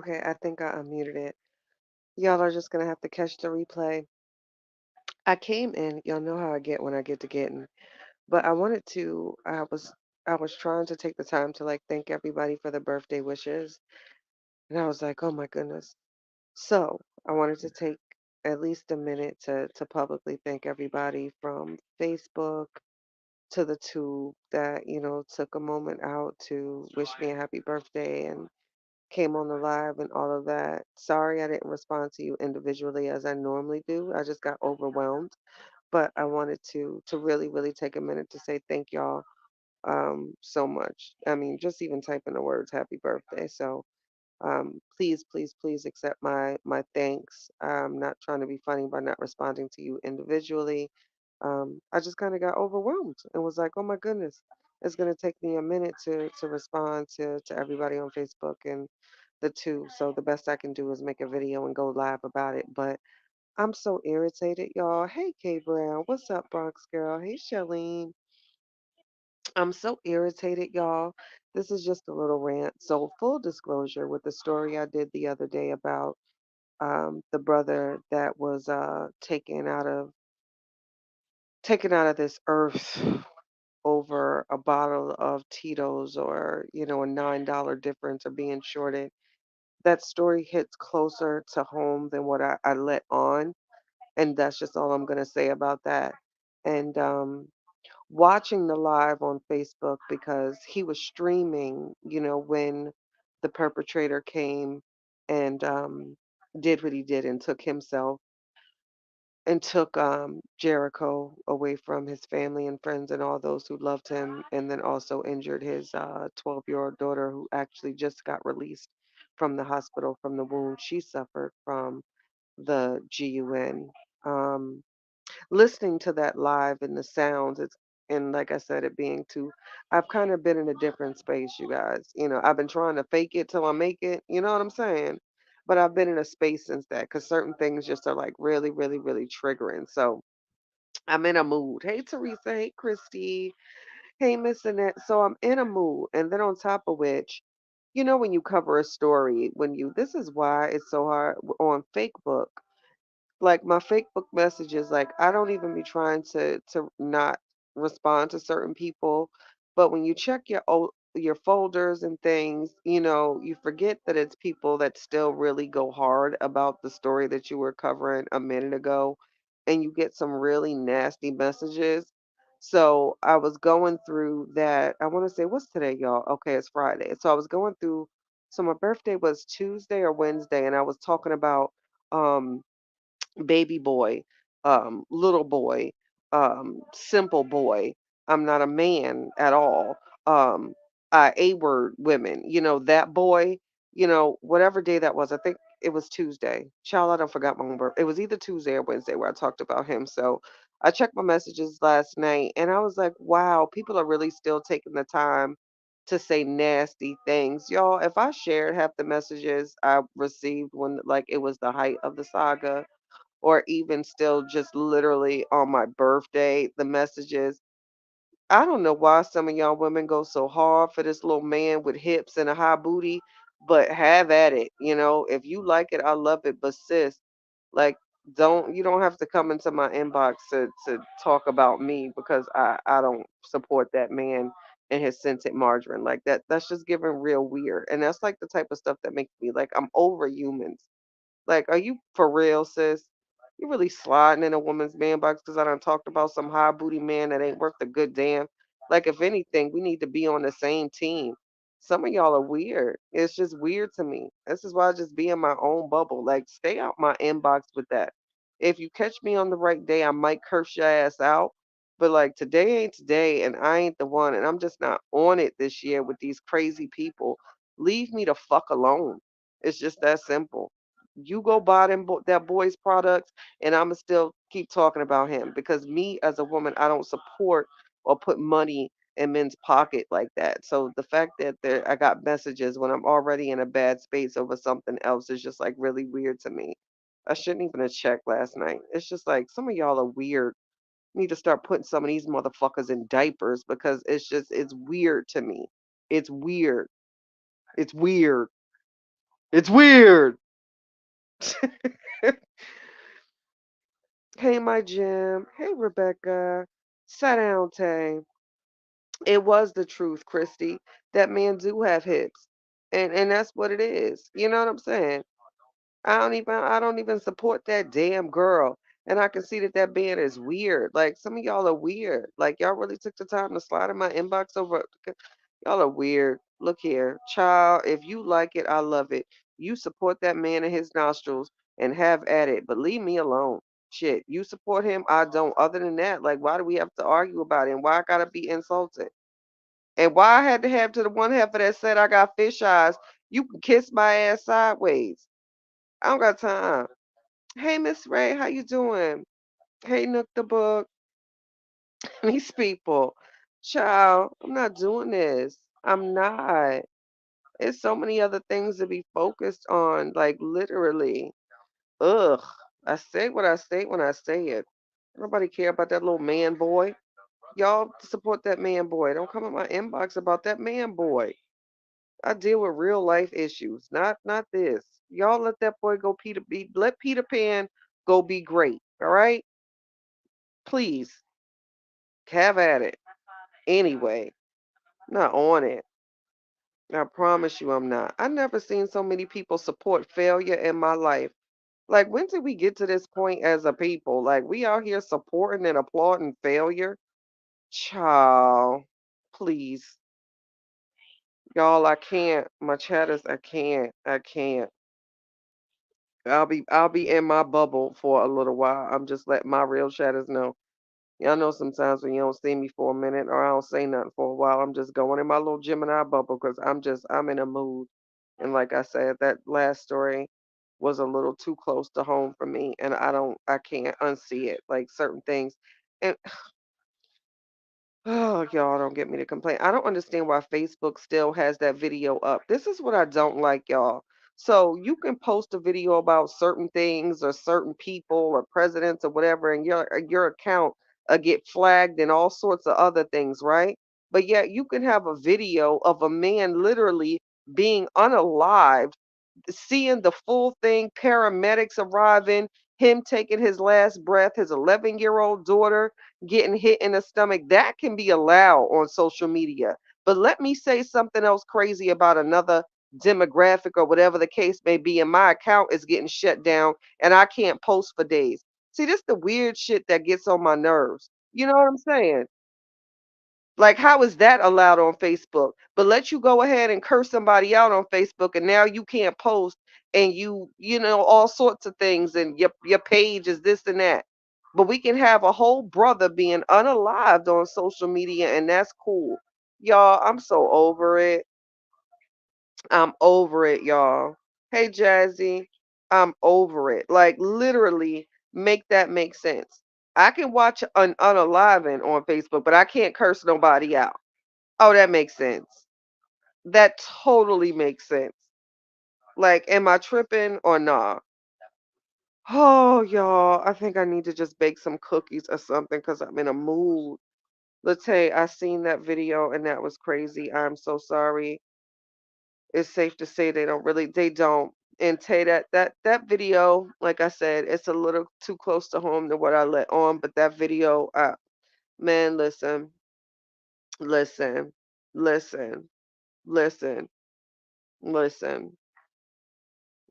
Okay, I think I unmuted it. Y'all are just gonna have to catch the replay. I came in, y'all know how I get when I get to getting, but I was trying to take the time to like thank everybody for the birthday wishes. And I was like, oh my goodness. So I wanted to take at least a minute to publicly thank everybody from Facebook to the two that, took a moment out to wish me a happy birthday and came on the live and all of that. Sorry I didn't respond to you individually as I normally do. I just got overwhelmed. But I wanted to really, really take a minute to say thank y'all so much. I mean, just even typing the words happy birthday. So please, please, please accept my thanks. I'm not trying to be funny by not responding to you individually. I just kind of got overwhelmed and was like, oh my goodness, it's gonna take me a minute to respond to everybody on Facebook and the two. So the best I can do is make a video and go live about it. But I'm so irritated, y'all. Hey K Brown, what's up, Bronx girl? Hey Charlene. I'm so irritated, y'all. This is just a little rant. So full disclosure with the story I did the other day about the brother that was taken out of this earth over a bottle of Tito's or, a $9 difference or being shorted. That story hits closer to home than what I let on. And that's just all I'm going to say about that. And watching the live on Facebook because he was streaming, when the perpetrator came and did what he did and took Jericho away from his family and friends and all those who loved him, and then also injured his 12-year-old daughter who actually just got released from the hospital from the wound she suffered from the GUN. Um, Listening to that live and the sounds, and like I said, it being too, I've kind of been in a different space, you guys. I've been trying to fake it till I make it. You know what I'm saying? But I've been in a space since that because certain things just are like really, really, really triggering. So I'm in a mood. Hey, Teresa. Hey, Christy. Hey, Miss Annette. So I'm in a mood. And then on top of which, when you cover a story, this is why it's so hard on Facebook, like my Facebook messages, like I don't even be trying to not respond to certain people, but when you check your folders and things, you forget that it's people that still really go hard about the story that you were covering a minute ago, and you get some really nasty messages. So I was going through that. I want to say, what's today, y'all? Okay, it's Friday. So I was going through. So my birthday was Tuesday or Wednesday, and I was talking about um baby boy, little boy, simple boy. I'm not a man at all. Um, A word women, that boy, whatever day that was. I think it was Tuesday. Child, I don't forgot my own birth. It was either Tuesday or Wednesday where I talked about him. So I checked my messages last night and I was like, wow, people are really still taking the time to say nasty things. Y'all, if I shared half the messages I received when like it was the height of the saga, or even still just literally on my birthday, the messages. I don't know why some of y'all women go so hard for this little man with hips and a high booty, but have at it. If you like it, I love it. But sis, like, you don't have to come into my inbox to talk about me because I don't support that man and his scented margarine. Like that's just giving real weird. And that's like the type of stuff that makes me like I'm over humans. Like, are you for real, sis? You really sliding in a woman's man box because I done talked about some high booty man that ain't worth a good damn. Like, if anything, we need to be on the same team. Some of y'all are weird. It's just weird to me. This is why I just be in my own bubble. Like, stay out my inbox with that. If you catch me on the right day, I might curse your ass out. But like today ain't today, and I ain't the one, and I'm just not on it this year with these crazy people. Leave me the fuck alone. It's just that simple. You go buy that boy's products, and I'ma still keep talking about him because me as a woman, I don't support or put money in men's pocket like that. So the fact that I got messages when I'm already in a bad space over something else is just like really weird to me. I shouldn't even have checked last night. It's just like some of y'all are weird. Need to start putting some of these motherfuckers in diapers because it's weird to me. It's weird. It's weird. It's weird. Hey, my Jim. Hey, Rebecca. Sit down, Tay. It was the truth, Christy. That men do have hips. And that's what it is. You know what I'm saying? I don't even support that damn girl. And I can see that that man is weird. Like some of y'all are weird. Like y'all really took the time to slide in my inbox over. Y'all are weird. Look here, child. If you like it, I love it. You support that man in his nostrils and have at it. But leave me alone. Shit, you support him. I don't. Other than that, like, why do we have to argue about it? And why I gotta be insulted? And why I had to have to the one half of that said I got fish eyes. You can kiss my ass sideways. I don't got time. Hey, Miss Ray, how you doing? Hey, Nook the book. These people, child, I'm not doing this. I'm not. It's so many other things to be focused on, like literally. Ugh. I say what I say when I say it. Nobody care about that little man boy. Y'all support that man boy. Don't come in my inbox about that man boy. I deal with real life issues, not this. Y'all let that boy go let Peter Pan go be great. All right? Please. Have at it. Anyway, not on it. I promise you I'm not. I never seen so many people support failure in my life. Like when did we get to this point as a people? Like we out here supporting and applauding failure? Child, please. Y'all, I can't. My chatters, I can't. I can't. I'll be in my bubble for a little while. I'm just letting my real chatters know. Y'all know sometimes when you don't see me for a minute or I don't say nothing for a while, I'm just going in my little Gemini bubble because I'm in a mood. And like I said, that last story was a little too close to home for me, and I can't unsee it. Like certain things, and oh, y'all don't get me to complain. I don't understand why Facebook still has that video up. This is what I don't like, y'all. So you can post a video about certain things or certain people or presidents or whatever, and your account get flagged and all sorts of other things, right? But yet you can have a video of a man literally being unalived, seeing the full thing, paramedics arriving, him taking his last breath, his 11-year-old daughter getting hit in the stomach, that can be allowed on social media. But let me say something else crazy about another demographic or whatever the case may be, and my account is getting shut down and I can't post for days. See, this the weird shit that gets on my nerves. You know what I'm saying? Like, how is that allowed on Facebook? But let you go ahead and curse somebody out on Facebook, and now you can't post, and you know, all sorts of things, and your page is this and that. But we can have a whole brother being unalived on social media, and that's cool. Y'all, I'm so over it. I'm over it, y'all. Hey, Jazzy, I'm over it. Like, literally, make that make sense. I can watch an unaliving on Facebook, but I can't curse nobody out. Oh, that makes sense. That totally makes sense. Like, am I tripping or not? Oh, y'all, I think I need to just bake some cookies or something because I'm in a mood. Late, I seen that video and that was crazy. I'm so sorry. It's safe to say they don't. And Tay, that video, like I said, it's a little too close to home to what I let on, but that video, man, listen, listen, listen, listen,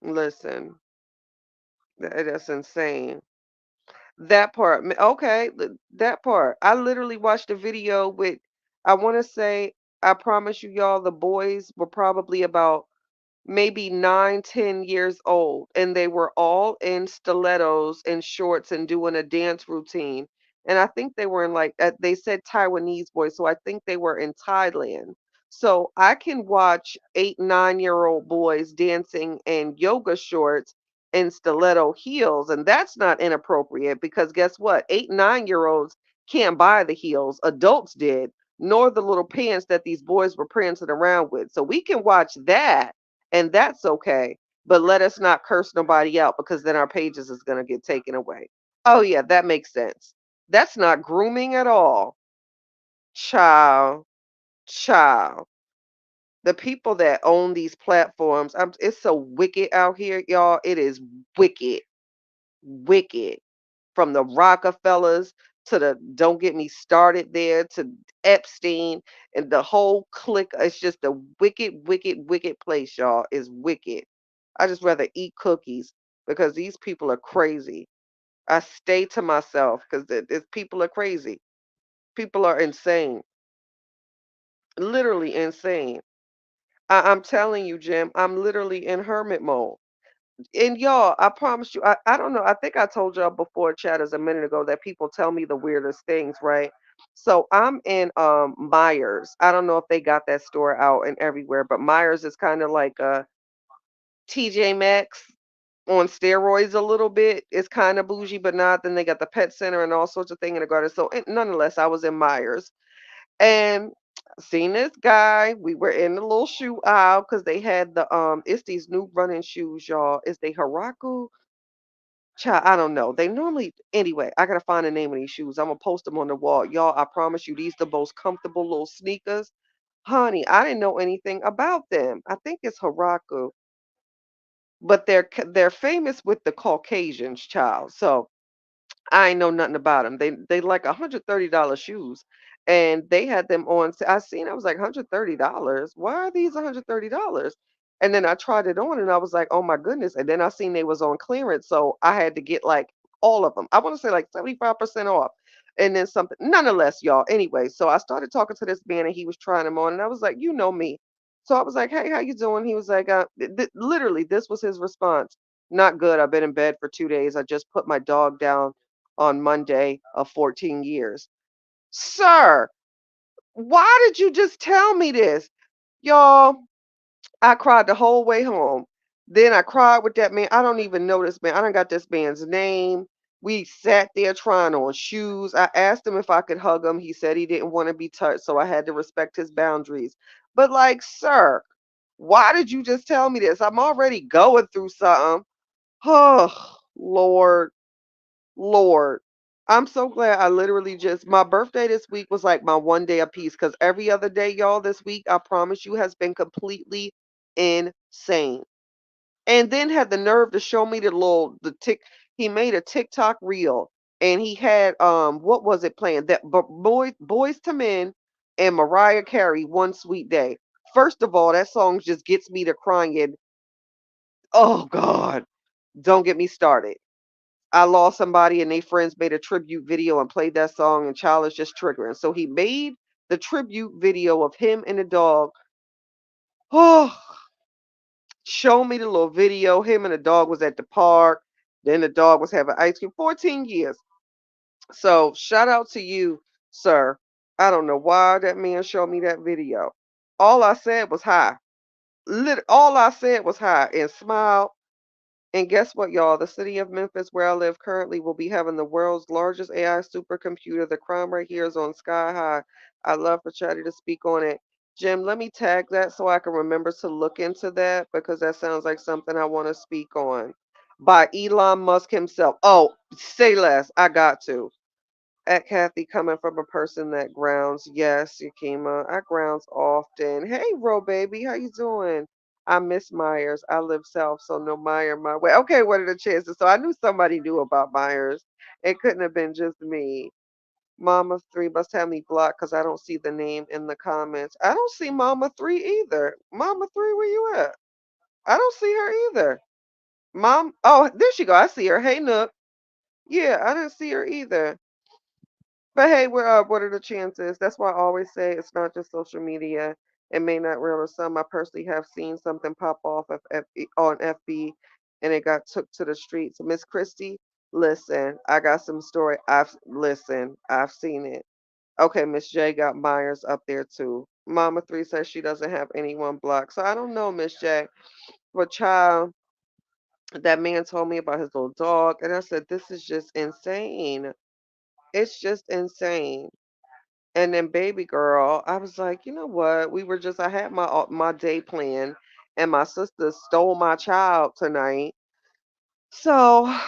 listen. That's insane. That part, okay, that part. I literally watched a video with, I want to say, I promise you, y'all, the boys were probably about maybe 9, 10 years old, and they were all in stilettos and shorts and doing a dance routine. And I think they were in like, they said Taiwanese boys, so I think they were in Thailand. So I can watch 8, 9-year-old boys dancing in yoga shorts and stiletto heels, and that's not inappropriate because guess what? 8, 9-year-olds can't buy the heels. Adults did, nor the little pants that these boys were prancing around with. So we can watch that and that's okay. But let us not curse nobody out because then our pages is going to get taken away. Oh yeah, that makes sense. That's not grooming at all. Child, child. The people that own these platforms, it's so wicked out here, y'all. It is wicked, wicked. From the Rockefellers to the don't get me started there to Epstein and the whole clique. It's just a wicked, wicked, wicked place, y'all. Is wicked. I just rather eat cookies because these people are crazy. I stay to myself because people are crazy. People are insane, literally insane. I'm telling you, Jim, I'm literally in hermit mode. And y'all, I promise you, I don't know. I think I told y'all before chatters a minute ago that people tell me the weirdest things, right? So I'm in Myers. I don't know if they got that store out and everywhere, but Myers is kind of like a TJ Maxx on steroids a little bit. It's kind of bougie, but not. Then they got the pet center and all sorts of things in the garden. So nonetheless, I was in Myers and seen this guy. We were in the little shoe aisle because they had it's these new running shoes, y'all. It's the Haraku. Child, I don't know. They normally anyway, I gotta find the name of these shoes. I'm gonna post them on the wall. Y'all, I promise you, these the most comfortable little sneakers. Honey, I didn't know anything about them. I think it's Haraku, but they're famous with the Caucasians, child. So I ain't know nothing about them. They like $130 shoes, and they had them on. I seen. I was like $130. Why are these $130? And then I tried it on, and I was like, oh my goodness. And then I seen they was on clearance, so I had to get like all of them. I want to say like 75% off, and then something. Nonetheless, y'all. Anyway, so I started talking to this man, and he was trying them on, and I was like, you know me. So I was like, hey, how you doing? He was like, literally, this was his response. Not good. I've been in bed for 2 days. I just put my dog down on Monday of 14 years. Sir, why did you just tell me this? Y'all, I cried the whole way home. Then I cried with that man. I don't even know this man. I don't got this man's name. We sat there trying on shoes. I asked him if I could hug him. He said he didn't want to be touched, so I had to respect his boundaries. But, like, sir, why did you just tell me this? I'm already going through something. Oh, Lord. Lord, I'm so glad I literally just my birthday this week was like my one day of peace because every other day, y'all, this week, I promise you, has been completely insane. And then had the nerve to show me the tick. He made a TikTok reel and he had what was it playing? That Boys to Men and Mariah Carey, One Sweet Day. First of all, that song just gets me to crying. Oh God, don't get me started. I lost somebody and they friends made a tribute video and played that song and child is just triggering. So he made the tribute video of him and the dog. Oh, show me the little video. Him and the dog was at the park. Then the dog was having ice cream. 14 years. So shout out to you, sir. I don't know why that man showed me that video. All I said was hi. All I said was hi and smiled. And guess what, y'all? The city of Memphis, where I live currently, will be having the world's largest AI supercomputer. The crime rate here is on sky high. I'd love for Chatty to speak on it. Jim, let me tag that so I can remember to look into that because that sounds like something I want to speak on. By Elon Musk himself. Oh, say less. I got to. At Kathy, coming from a person that grounds. Yes, Yakima, I grounds often. Hey, Ro baby, how you doing? I miss Myers. I live south, so no Meyer my way. Okay, what are the chances? So I knew somebody knew about Myers. It couldn't have been just me. Mama 3 must have me blocked because I don't see the name in the comments. I don't see Mama 3 either. Mama 3, where you at? I don't see her either. Mom, oh, there she go. I see her. Hey, Nook. Yeah, I didn't see her either. But hey, what are the chances? That's why I always say it's not just social media. It may not real to some. I personally have seen something pop off of on FB, and it got took to the streets. Miss Christie, listen, I got some story. I've seen it. Okay, Miss J got Myers up there too. Mama 3 says she doesn't have anyone blocked. So I don't know, Miss J. But child, that man told me about his little dog, and I said, this is just insane. It's just insane. And then baby girl, I was like, you know what? I had my day planned and my sister stole my child tonight. So, I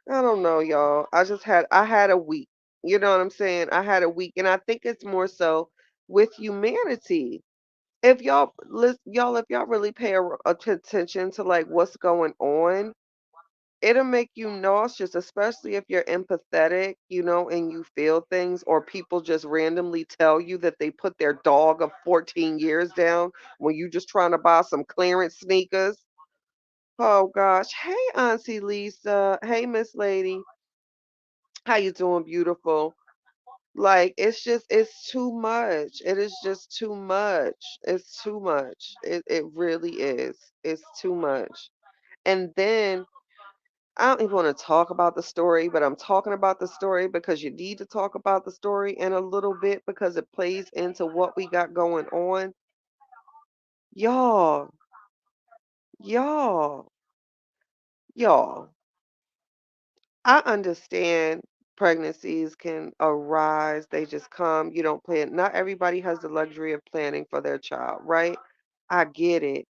don't know, y'all. I had a week. You know what I'm saying? I had a week and I think it's more so with humanity. if y'all really pay attention to like what's going on, it'll make you nauseous, especially if you're empathetic, and you feel things, or people just randomly tell you that they put their dog of 14 years down when you just trying to buy some clearance sneakers. Oh gosh. Hey, Auntie Lisa. Hey, Miss Lady. How you doing, beautiful? Like, it's too much. It is just too much. It's too much. It really is. It's too much. And then I don't even want to talk about the story, but I'm talking about the story because you need to talk about the story in a little bit because it plays into what we got going on. Y'all, y'all, y'all. I understand pregnancies can arise, they just come, you don't plan. Not everybody has the luxury of planning for their child, right? I get it.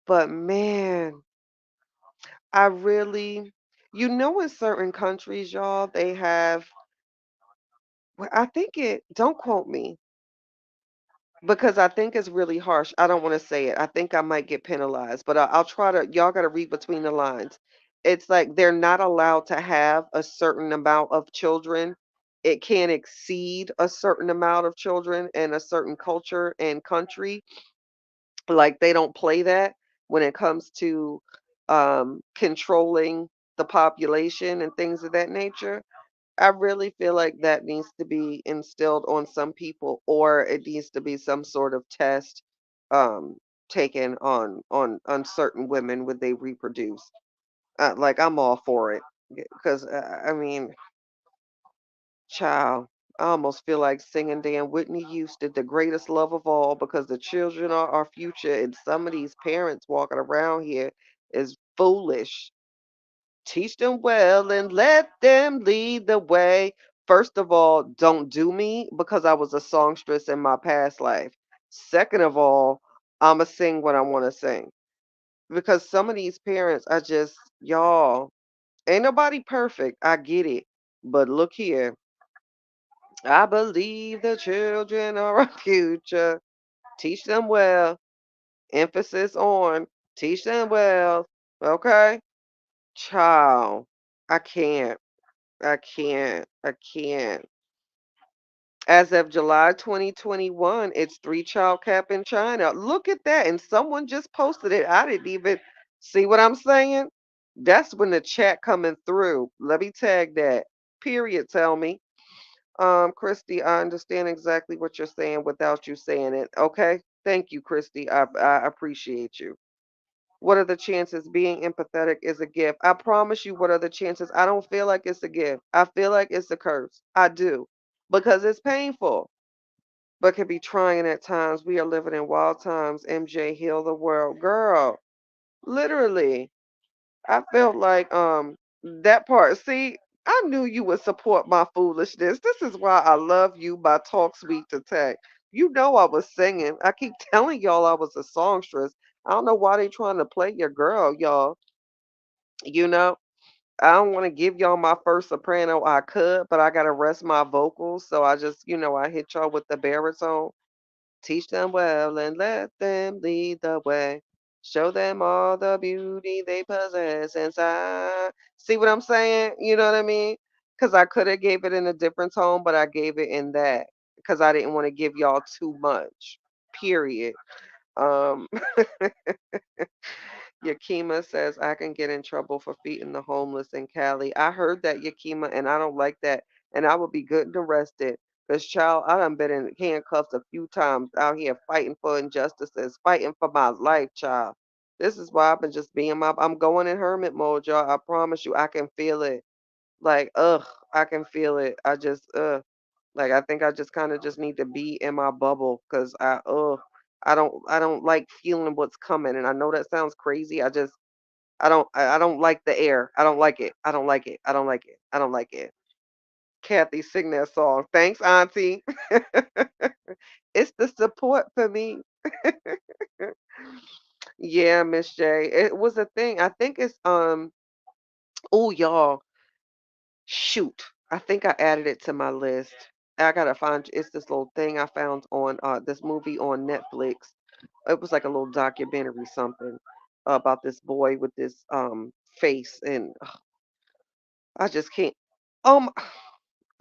But man, I really, in certain countries, y'all, they have, well, I think don't quote me because I think it's really harsh. I don't want to say it. I think I might get penalized, but I'll try to, y'all got to read between the lines. It's like they're not allowed to have a certain amount of children. It can't exceed a certain amount of children in a certain culture and country. Like they don't play that when it comes to controlling the population and things of that nature. I really feel like that needs to be instilled on some people, or it needs to be some sort of test um, taken on certain women when they reproduce. Like I'm all for it because I mean, child, I almost feel like singing damn Whitney Houston, "The Greatest Love of All," because the children are our future, and some of these parents walking around here is foolish. Teach them well and let them lead the way. First of all, don't do me because I was a songstress in my past life. Second of all, I'ma sing what I want to sing. Because some of these parents are just, y'all, ain't nobody perfect. I get it. But look here, I believe the children are our future. Teach them well. Emphasis on teach them well. Okay? Child, I can't. I can't. I can't. As of July 2021, it's three child cap in China. Look at that. And someone just posted it. I didn't even see what I'm saying. That's when the chat coming through. Let me tag that. Period. Tell me. Christy, I understand exactly what you're saying without you saying it. Okay. Thank you, Christy. I appreciate you. What are the chances being empathetic is a gift? I promise you, what are the chances? I don't feel like it's a gift. I feel like it's a curse. I do. Because it's painful, but can be trying at times. We are living in wild times. MJ, heal the world. Girl, literally. I felt like that part. See, I knew you would support my foolishness. This is why I love you by Talk Sweet to Tech. You know I was singing. I keep telling y'all I was a songstress. I don't know why they trying to play your girl, y'all. You know, I don't want to give y'all my first soprano. I could, but I gotta rest my vocals. So I just, I hit y'all with the baritone. Teach them well and let them lead the way. Show them all the beauty they possess inside. See what I'm saying? You know what I mean? Because I could have gave it in a different tone, but I gave it in that because I didn't want to give y'all too much. Period. Um, Yakima says I can get in trouble for feeding the homeless in Cali. I heard that, Yakima, and I don't like that. And I would be good and arrested. Because, child, I done been in handcuffs a few times out here fighting for injustices, fighting for my life, child. This is why I've been just being I'm going in hermit mode, y'all. I promise you, I can feel it. Like, ugh, I can feel it. I just, ugh. Like, I think I just kind of just need to be in my bubble because I don't like feeling what's coming. And I know that sounds crazy. I don't like the air. I don't like it. I don't like it. I don't like it. I don't like it. Kathy, sing that song. Thanks, Auntie. It's the support for me. Yeah, Miss J. It was a thing. I think it's oh y'all. Shoot. I think I added it to my list. I gotta find it's this little thing I found on this movie on Netflix. It was like a little documentary something about this boy with this face and I just can't. Um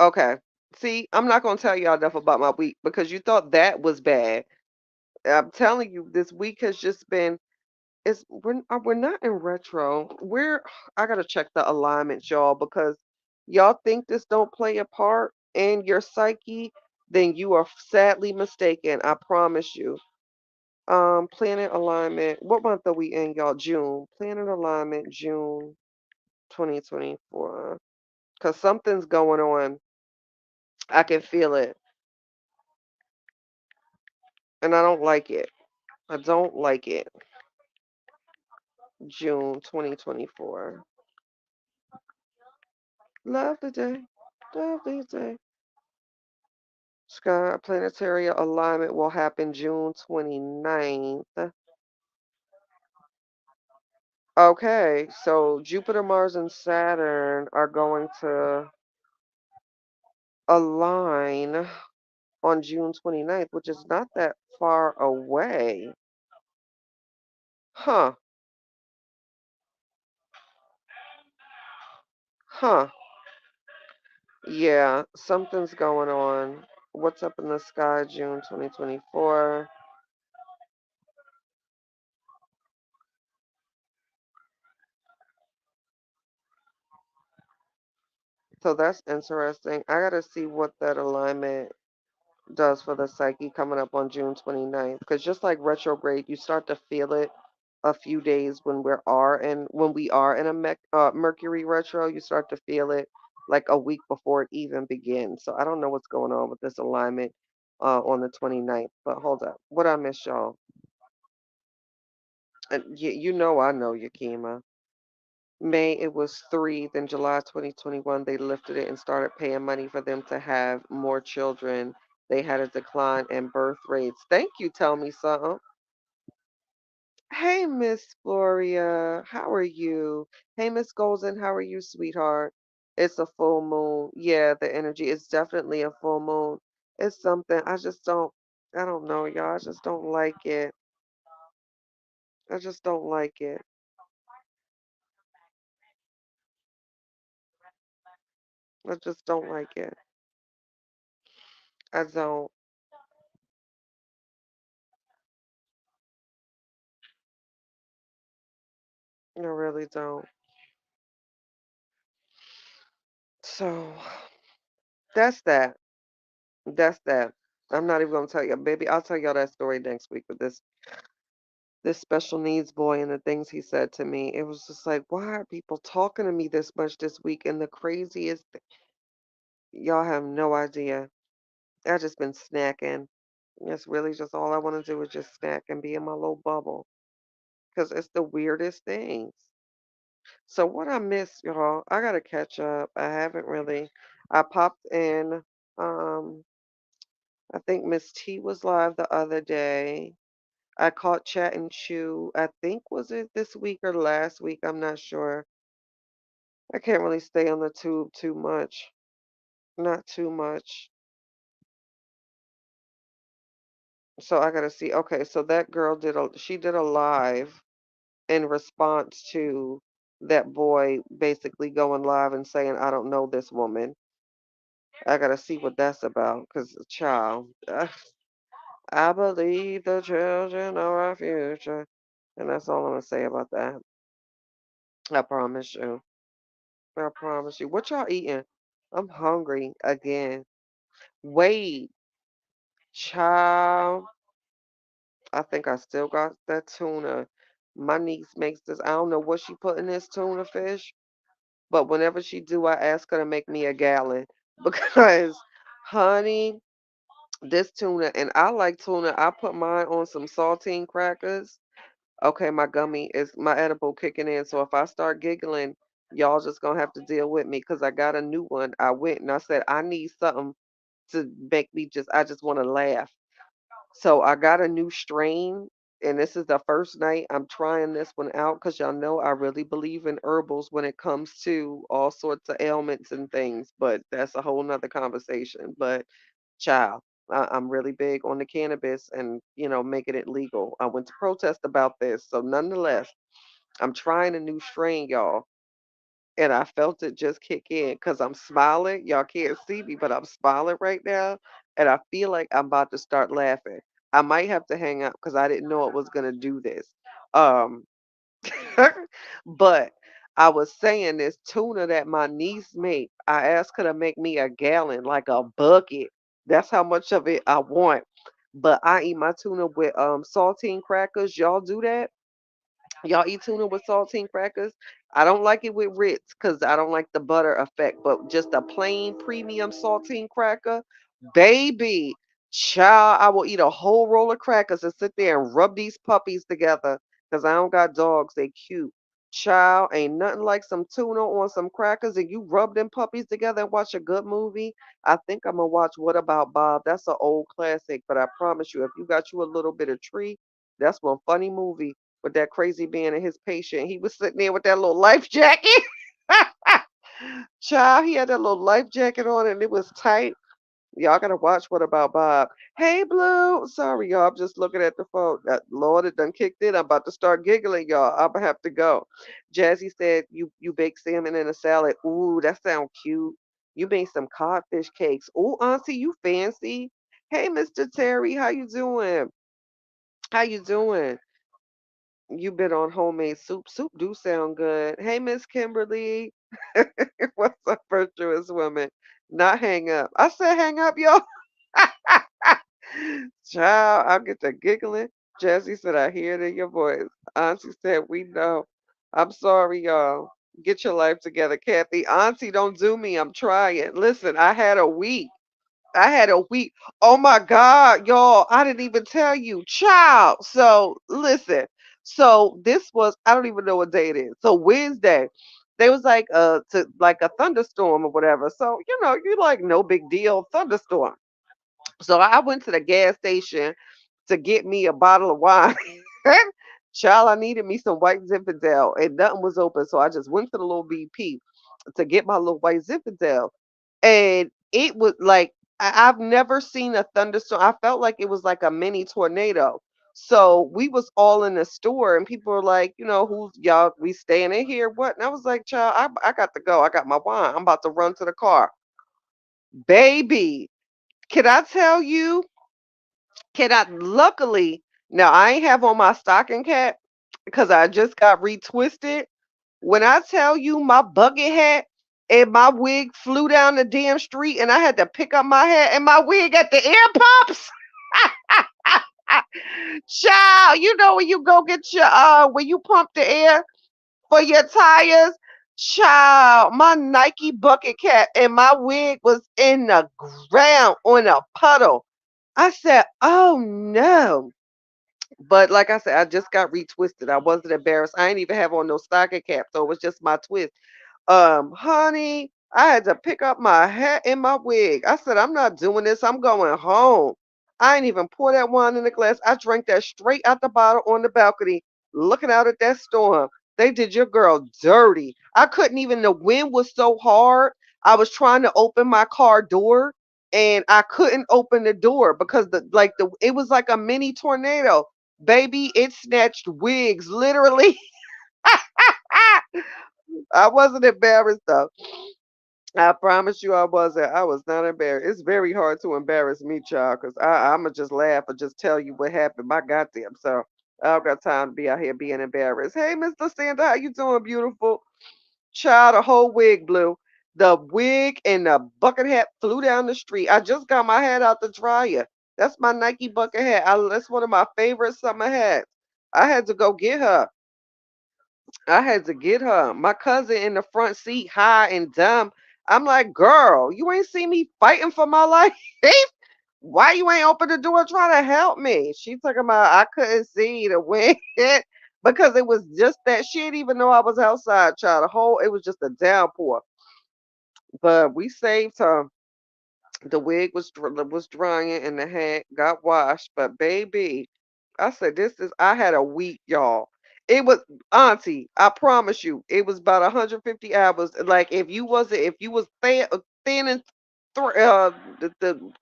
okay. See, I'm not gonna tell y'all enough about my week because you thought that was bad. I'm telling you, this week has just been it's we're not in retro. We're I gotta check the alignments, y'all, because y'all think this don't play a part in your psyche, then you are sadly mistaken. I promise you. Planet alignment. What month are we in, y'all? June. Planet alignment, June 2024. Cause something's going on. I can feel it, and I don't like it. I don't like it. June 2024. Love the day. Love the day. Sky planetary alignment will happen June 29th. Okay, so Jupiter, Mars, and Saturn are going to align on June 29th, which is not that far away. Huh, huh. Yeah, something's going on. What's up in the sky, June 2024? So that's interesting. I gotta see what that alignment does for the psyche coming up on June 29th. Because just like retrograde, you start to feel it a few days when we are in a Mercury retro, you start to feel it like a week before it even begins. So I don't know what's going on with this alignment on the 29th. But hold up, what I miss y'all? And you know I know Yakima. May it was three, then July 2021 they lifted it and started paying money for them to have more children. They had a decline in birth rates. Thank you, tell me something. Hey, Miss Floria, how are you? Hey, Miss Golden, how are you, sweetheart? It's a full moon. Yeah, the energy is definitely a full moon. It's something I don't know, y'all. I just don't like it. I just don't like it. I just don't like it. I don't. I really don't. So that's that. That's that. I'm not even gonna tell you, baby. I'll tell y'all that story next week with this special needs boy and the things he said to me. It was just like, why are people talking to me this much this week? And the craziest, y'all have no idea. I just been snacking. That's really just all I want to do is just snack and be in my little bubble because it's the weirdest things. So what I missed, y'all, I gotta catch up. I haven't really. I popped in. Um, I think Miss T was live the other day. I caught Chat and Chew. I think was it this week or last week? I'm not sure. I can't really stay on the tube too much. Not too much. So I gotta see. Okay, so that girl did a live in response to that boy basically going live and saying, I don't know this woman. I gotta see what that's about. Cause child, I believe the children are our future. And that's all I'm gonna say about that. I promise you. I promise you. What y'all eating? I'm hungry again. Wait, child. I think I still got that tuna. My niece makes this. I don't know what she put in this tuna fish, but whenever she do, I ask her to make me a gallon because, honey, this tuna and I like tuna. I put mine on some saltine crackers. Okay, my edible kicking in. So if I start giggling, y'all just gonna have to deal with me because I got a new one. I went and I said I need something to make me I just want to laugh. So I got a new strain and this is the first night I'm trying this one out because y'all know I really believe in herbals when it comes to all sorts of ailments and things, but that's a whole nother conversation. But child, I'm really big on the cannabis and, making it legal. I went to protest about this. So nonetheless, I'm trying a new strain, y'all. And I felt it just kick in because I'm smiling. Y'all can't see me, but I'm smiling right now. And I feel like I'm about to start laughing. I might have to hang up because I didn't know it was going to do this. Um, but I was saying this tuna that my niece made, I asked her to make me a gallon, like a bucket. That's how much of it I want. But I eat my tuna with saltine crackers. Y'all do that? Y'all eat tuna with saltine crackers? I don't like it with Ritz because I don't like the butter effect, but just a plain premium saltine cracker, baby, child, I will eat a whole roll of crackers and sit there and rub these puppies together because I don't got dogs. They cute. Child, ain't nothing like some tuna on some crackers and you rub them puppies together and watch a good movie. I think I'm gonna watch What About Bob? That's an old classic, but I promise you, if you got you a little bit of tree, that's one funny movie with that crazy man and his patient. He was sitting there with that little life jacket. Child, he had that little life jacket on and it was tight. Y'all gotta watch What About Bob? Hey, Blue. Sorry, y'all. I'm just looking at the phone. Lord, it done kicked in. I'm about to start giggling, y'all. I'm gonna have to go. Jazzy said you bake salmon in a salad. Ooh, that sounds cute. You made some codfish cakes. Ooh, Auntie, you fancy. Hey, Mr. Terry, how you doing? How you doing? You been on homemade soup. Soup do sound good. Hey, Miss Kimberly. What's up, virtuous woman? Not hang up. I said hang up, y'all. Child, I'll get to giggling. Jesse said, I hear it in your voice. Auntie said, we know. I'm sorry, y'all. Get your life together, Kathy. Auntie, don't do me. I'm trying. Listen, I had a week. I had a week. Oh my God, y'all. I didn't even tell you. Child. So listen. So this was, I don't even know what day it is. So Wednesday, they was like like a thunderstorm or whatever. So, you like no big deal, thunderstorm. So I went to the gas station to get me a bottle of wine. Child, I needed me some white Zinfandel and nothing was open. So I just went to the little BP to get my little white Zinfandel. And it was like I've never seen a thunderstorm. I felt like it was like a mini tornado. So we was all in the store and people were like, who's y'all, we staying in here? What? And I was like, child, I got to go. I got my wine. I'm about to run to the car. Baby, can I tell you? Can I luckily now I ain't have on my stocking cap because I just got retwisted. When I tell you my bucket hat and my wig flew down the damn street and I had to pick up my hat and my wig at the air pumps. Child, you know when you go get your when you pump the air for your tires. Child, my Nike bucket cap and my wig was in the ground on a puddle. I said, "Oh no." But like I said, I just got retwisted. I wasn't embarrassed. I ain't even have on no stocking cap, so it was just my twist. Honey, I had to pick up my hat and my wig. I said, I'm not doing this. I'm going home. I ain't even pour that wine in the glass. I drank that straight out the bottle on the balcony, looking out at that storm. They did your girl dirty. I couldn't even, the wind was so hard. I was trying to open my car door and I couldn't open the door because it was like a mini tornado. Baby, it snatched wigs literally. I wasn't embarrassed though. I promise you I wasn't. I was not embarrassed. It's very hard to embarrass me, child, because I'ma just laugh or just tell you what happened. My goddamn self. I don't got time to be out here being embarrassed. Hey, Mr. Sandra, how you doing, beautiful? Child, the whole wig blew. The wig and the bucket hat flew down the street. I just got my hat out the dryer. That's my Nike bucket hat. That's one of my favorite summer hats. I had to go get her. I had to get her. My cousin in the front seat, high and dumb. I'm like, girl, you ain't see me fighting for my life. Why you ain't open the door trying to help me? She talking about I couldn't see the wind because it was just that she didn't even know I was outside, child. The whole it was just a downpour. But we saved her. The wig was drying and the hat got washed. But baby, I said, this is, I had a week, y'all. It was, Auntie, I promise you, it was about 150 hours. Like, if you was thin and, the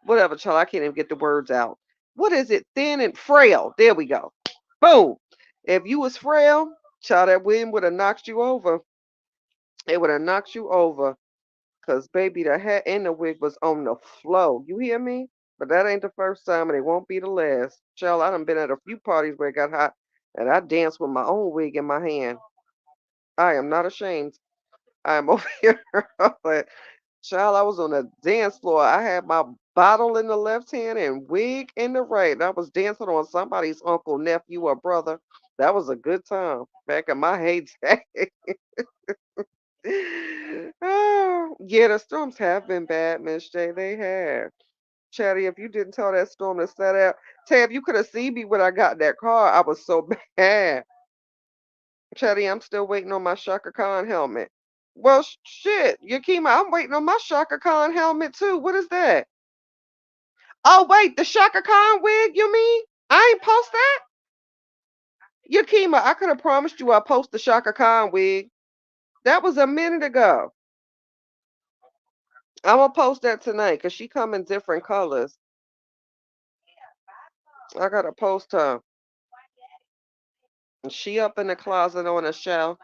whatever, child, I can't even get the words out. What is it? Thin and frail. There we go. Boom. If you was frail, child, that wind would have knocked you over. It would have knocked you over. Cause baby, the hat and the wig was on the flow. You hear me? But that ain't the first time, and it won't be the last. Child, I done been at a few parties where it got hot, and I danced with my own wig in my hand. I am not ashamed. I am over here. But child, I was on the dance floor. I had my bottle in the left hand and wig in the right. And I was dancing on somebody's uncle, nephew, or brother. That was a good time back in my heyday. Oh, yeah, the storms have been bad, Miss J. They have. Chatty, if you didn't tell that storm to set out, Tab, you could have seen me when I got in that car. I was so bad. Chatty, I'm still waiting on my Shaka Khan helmet. Well, shit, Yakima, I'm waiting on my Shaka Khan helmet too. What is that? Oh, wait, the Shaka Khan wig, you mean? I ain't post that? Yakima, I could have promised you I post the Shaka Khan wig. That was a minute ago. I'm gonna post that tonight because she come in different colors. I gotta post her. She up in the closet on a shelf.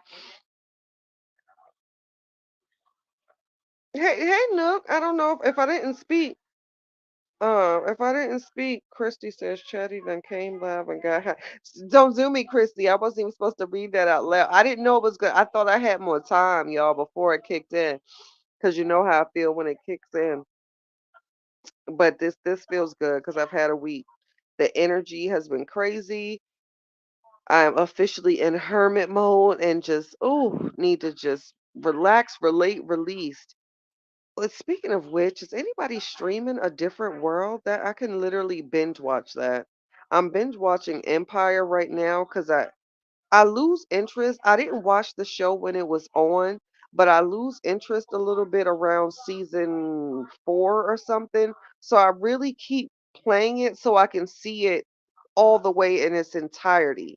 Hey, Nook. I don't know if I didn't speak. If I didn't speak, Christy says Chatty then came live and got high. Don't zoom me, Christy. I wasn't even supposed to read that out loud. I didn't know it was good. I thought I had more time, y'all, before it kicked in. Cause you know how I feel when it kicks in. But this feels good because I've had a week. The energy has been crazy. I'm officially in hermit mode and just need to just relax, relate, release. But speaking of which, is anybody streaming A Different World? That I can literally binge watch that. I'm binge watching Empire right now because I lose interest. I didn't watch the show when it was on, but I lose interest a little bit around season 4 or something. So I really keep playing it so I can see it all the way in its entirety.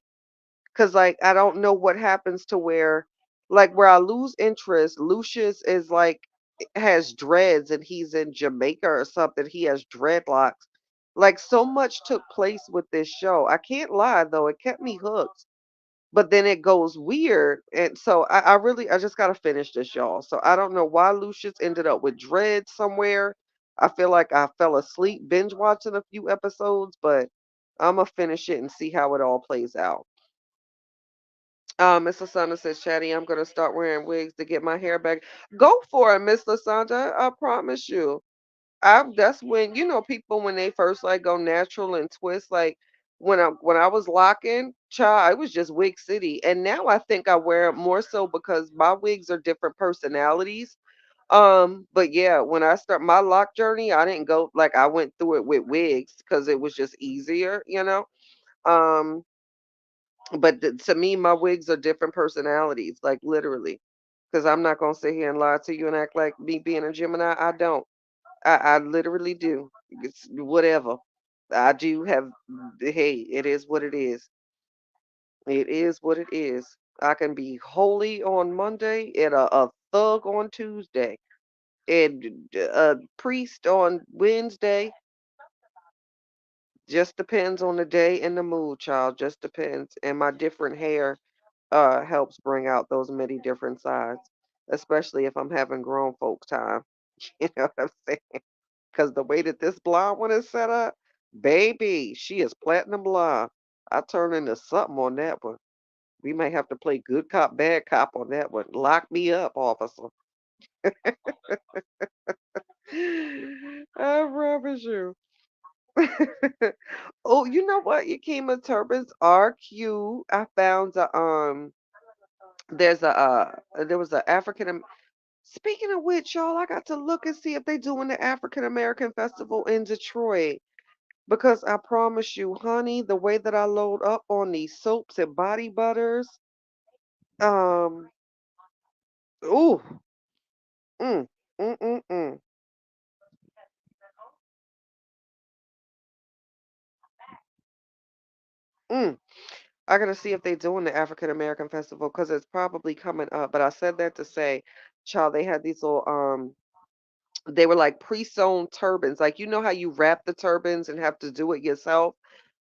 Cause like I don't know what happens to where I lose interest. Lucius is like has dreads and he's in Jamaica or something. He has dreadlocks. Like so much took place with this show. I can't lie though, it kept me hooked. But then it goes weird. And so I just gotta finish this, y'all. So I don't know why Lucius ended up with dreads somewhere. I feel like I fell asleep binge watching a few episodes, but I'm gonna finish it and see how it all plays out. Miss Lasanda says, Chatty, I'm gonna start wearing wigs to get my hair back. Go for it, Miss Lasanda. I promise you. That's when people when they first like go natural and twist. Like when I was locking, child, it was just wig city. And now I think I wear it more so because my wigs are different personalities. But yeah, when I start my lock journey, I didn't go like I went through it with wigs because it was just easier. Um, but to me, my wigs are different personalities, like literally. Because I'm not gonna sit here and lie to you and act like me being a Gemini. I don't. I literally do. It's whatever. I do have. Hey, it is what it is. It is what it is. I can be holy on Monday and a thug on Tuesday and a priest on Wednesday. Just depends on the day and the mood, child. Just depends. And my different hair helps bring out those many different sides, especially if I'm having grown folk time. You know what I'm saying? Because the way that this blonde one is set up, baby, she is platinum blonde. I turn into something on that one. We may have to play good cop, bad cop on that one. Lock me up, officer. I promise you. Oh, you know what? Yakima turbans are cute. I found there was a African. Speaking of which, y'all, I got to look and see if they doing the African American Festival in Detroit. Because I promise you, honey, the way that I load up on these soaps and body butters, um, ooh, mm, mm, mm, mm. Mm. I gotta see if they doing the African American Festival because it's probably coming up. But I said that to say, child, they had these little they were like pre-sewn turbans. Like you know how you wrap the turbans and have to do it yourself?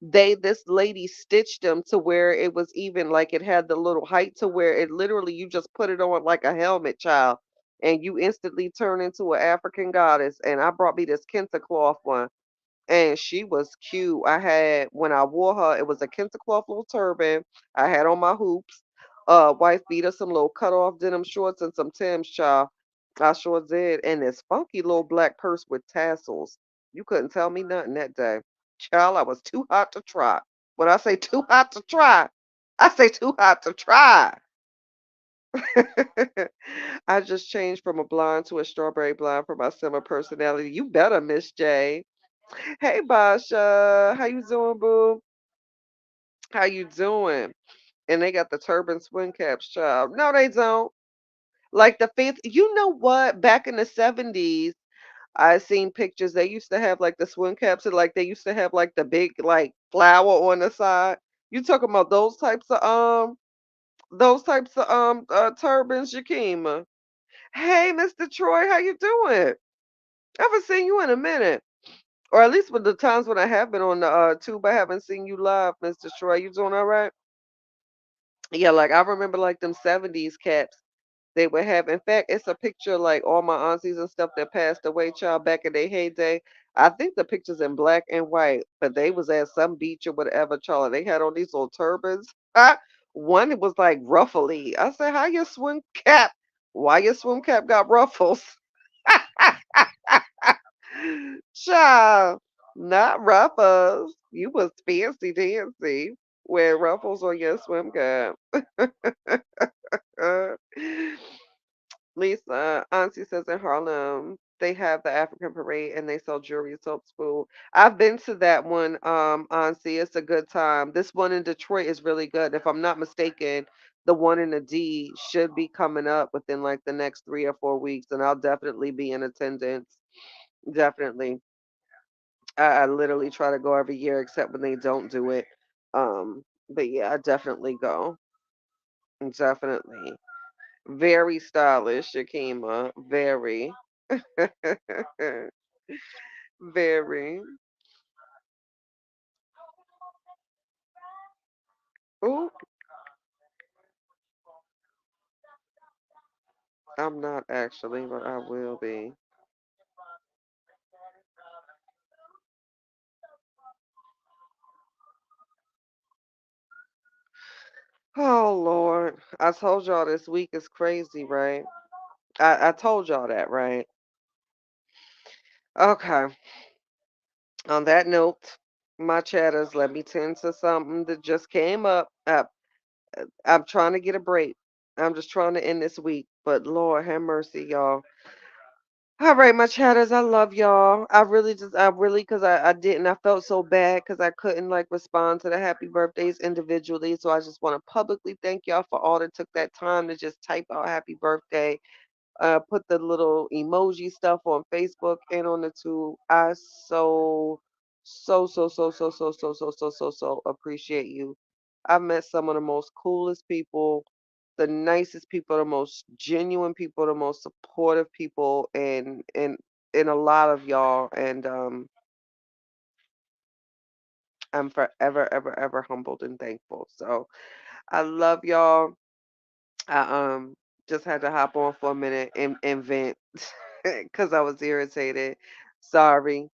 This lady stitched them to where it was even like it had the little height to where it literally you just put it on like a helmet, child, and you instantly turn into an African goddess. And I brought me this kente cloth one, and she was cute. I had when I wore her, it was a kente cloth little turban. I had on my hoops, wife beater, some little cut off denim shorts, and some Tim's, child. I sure did, and this funky little black purse with tassels. You couldn't tell me nothing that day. Child, I was too hot to try. When I say too hot to try, I say too hot to try. I just changed from a blonde to a strawberry blonde for my summer personality. You better, Miss J. Hey, Basha. How you doing, boo? How you doing? And they got the turban swing caps, child. No, they don't. Like the fifth, you know what? Back in the 70s, I seen pictures. They used to have like the swim caps and like they used to have like the big like flower on the side. You talking about those types of turbans, Yakima. Hey, Mr. Troy, how you doing? I haven't seen you in a minute. Or at least with the times when I have been on the tube, I haven't seen you live, Mr. Troy. You doing all right? Yeah, like I remember like them 70s caps. They would have, in fact, it's a picture of, like all my aunties and stuff that passed away, child, back in their heyday. I think the picture's in black and white, but they was at some beach or whatever, child. And they had on these little turbans. One was like ruffly. I said, "How your swim cap? Why your swim cap got ruffles?" Child, not ruffles. You was fancy dancy. Wear ruffles on your swim cap. Lisa, Auntie says in Harlem, they have the African parade and they sell jewelry, soaps, food. I've been to that one, Auntie. It's a good time. This one in Detroit is really good. If I'm not mistaken, the one in the D should be coming up within like the next 3 or 4 weeks, and I'll definitely be in attendance. Definitely. I literally try to go every year except when they don't do it. But yeah, I definitely go. Definitely. Very stylish, Shakima. Very. Very. Oh, I'm not actually, but I will be. Oh Lord. I told y'all this week is crazy, right? I told y'all that, right? Okay. On that note, my chatters, let me tend to something that just came up. I'm trying to get a break. I'm just trying to end this week. But Lord have mercy, y'all. All right, my chatters, I love y'all. Because I didn't, I felt so bad because I couldn't like respond to the happy birthdays individually. So I just want to publicly thank y'all for all that took that time to just type out happy birthday, put the little emoji stuff on Facebook and on the tube. I so appreciate you. I've met some of the most coolest people, the nicest people, the most genuine people, the most supportive people, and a lot of y'all. And I'm forever, ever, ever humbled and thankful. So I love y'all. I just had to hop on for a minute and vent because I was irritated. Sorry.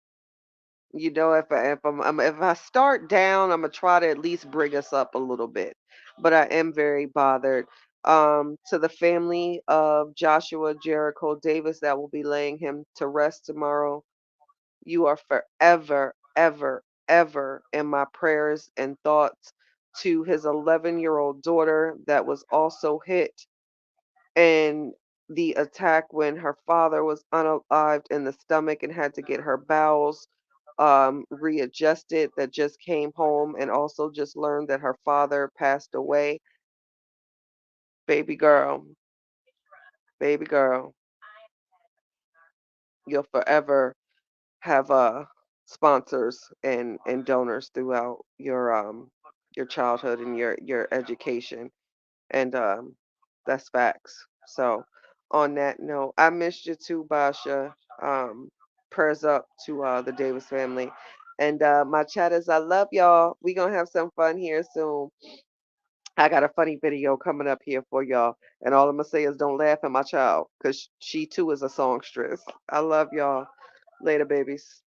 You know, if I start down, I'm gonna try to at least bring us up a little bit. But I am very bothered. To the family of Joshua Jericho Davis that will be laying him to rest tomorrow, you are forever, ever, ever in my prayers and thoughts. To his 11-year-old daughter that was also hit and the attack when her father was unalived in the stomach and had to get her bowels readjusted, that just came home and also just learned that her father passed away. Baby girl, baby girl, you'll forever have sponsors and donors throughout your childhood and your education. And that's facts. So on that note, I missed you too, Basha. Um, Prayers up to the Davis family. And my chatters, I love y'all. We gonna have some fun here soon. I got a funny video coming up here for y'all. And all I'm gonna say is don't laugh at my child, because she too is a songstress. I love y'all. Later, babies.